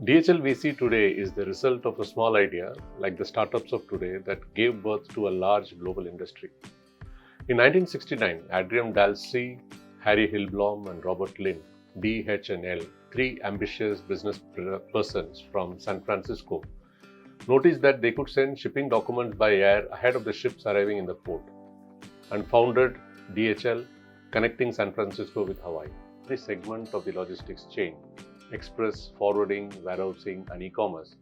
DHL we see today is the result of a small idea, like the startups of today, that gave birth to a large global industry. In 1969, Adrian Dalsey, Harry Hillblom, and Robert Lynn, DHL, three ambitious business persons from San Francisco, noticed that they could send shipping documents by air ahead of the ships arriving in the port, and founded DHL, connecting San Francisco with Hawaii. Every segment of the logistics chain, express, forwarding, warehousing, and e-commerce,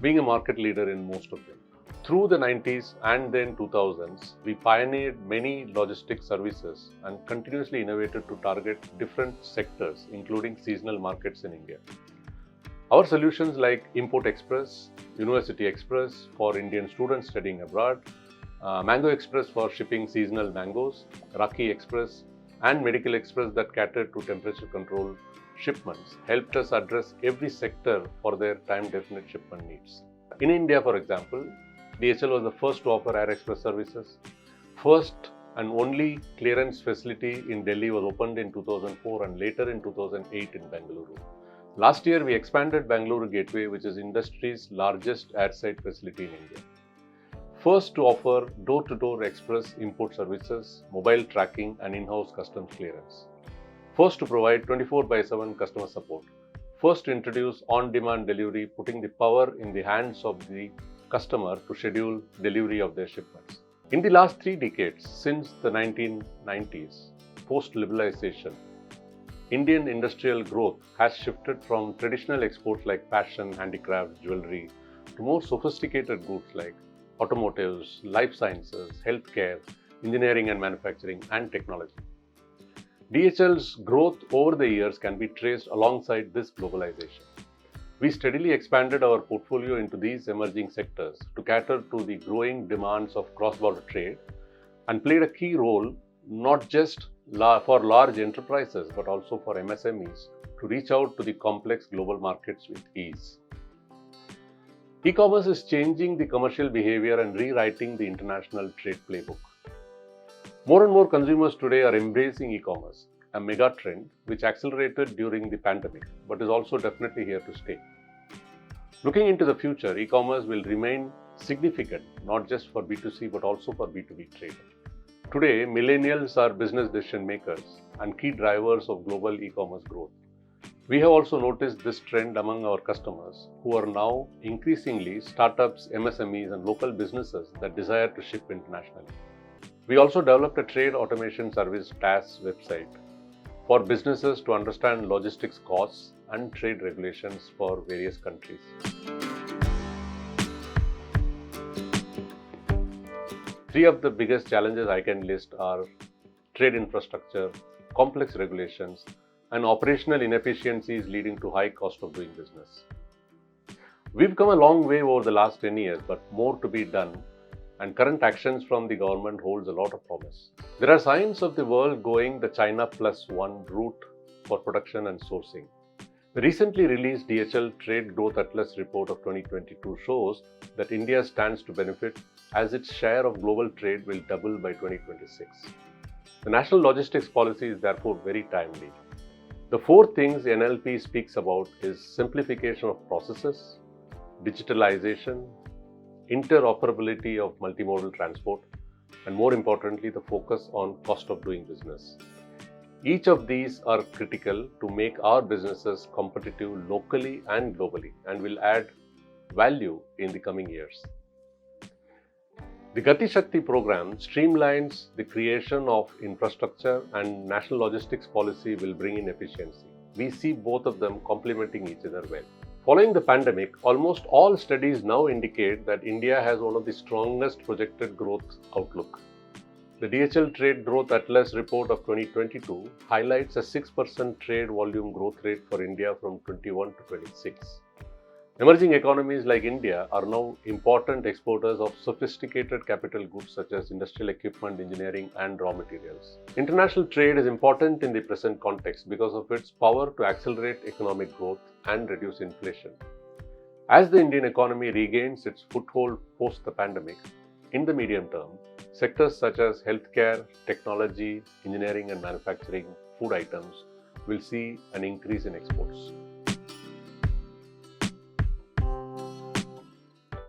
being a market leader in most of them. Through the 90s and then 2000s, we pioneered many logistics services and continuously innovated to target different sectors, including seasonal markets in India. Our solutions like Import Express, University Express for Indian students studying abroad, Mango Express for shipping seasonal mangoes, Raki Express, and Medical Express that catered to temperature control shipments helped us address every sector for their time-definite shipment needs. In India, for example, DHL was the first to offer Air Express services. First and only clearance facility in Delhi was opened in 2004 and later in 2008 in Bengaluru. Last year, we expanded Bengaluru Gateway, which is industry's largest airside facility in India. First to offer door-to-door express import services, mobile tracking, and in-house customs clearance. First to provide 24/7 customer support. First to introduce on-demand delivery, putting the power in the hands of the customer to schedule delivery of their shipments. In the last 3 decades, since the 1990s, post-liberalization, Indian industrial growth has shifted from traditional exports like fashion, handicrafts, jewelry, to more sophisticated goods like automotives, life sciences, healthcare, engineering and manufacturing, and technology. DHL's growth over the years can be traced alongside this globalization. We steadily expanded our portfolio into these emerging sectors to cater to the growing demands of cross-border trade and played a key role not just for large enterprises but also for MSMEs to reach out to the complex global markets with ease. E-commerce is changing the commercial behavior and rewriting the international trade playbook. More and more consumers today are embracing e-commerce, a mega trend which accelerated during the pandemic but is also definitely here to stay. Looking into the future, e-commerce will remain significant not just for B2C but also for B2B trade. Today, millennials are business decision makers and key drivers of global e-commerce growth. We have also noticed this trend among our customers who are now increasingly startups, MSMEs, and local businesses that desire to ship internationally. We also developed a trade automation service TAS website for businesses to understand logistics costs and trade regulations for various countries. Three of the biggest challenges I can list are trade infrastructure, complex regulations, and operational inefficiencies leading to high cost of doing business. We've come a long way over the last 10 years, but more to be done, and current actions from the government holds a lot of promise. There are signs of the world going the China plus one route for production and sourcing. The recently released DHL Trade Growth Atlas report of 2022 shows that India stands to benefit as its share of global trade will double by 2026. The National Logistics Policy is therefore very timely. The 4 things NLP speaks about is simplification of processes, digitalization, interoperability of multimodal transport, and more importantly, the focus on cost of doing business. Each of these are critical to make our businesses competitive locally and globally and will add value in the coming years. The Gati Shakti program streamlines the creation of infrastructure and national logistics policy will bring in efficiency. We see both of them complementing each other well. Following the pandemic, almost all studies now indicate that India has one of the strongest projected growth outlook. The DHL Trade Growth Atlas report of 2022 highlights a 6% trade volume growth rate for India from 21 to 26. Emerging economies like India are now important exporters of sophisticated capital goods such as industrial equipment, engineering, and raw materials. International trade is important in the present context because of its power to accelerate economic growth and reduce inflation. As the Indian economy regains its foothold post the pandemic, in the medium term, sectors such as healthcare, technology, engineering and manufacturing, food items will see an increase in exports.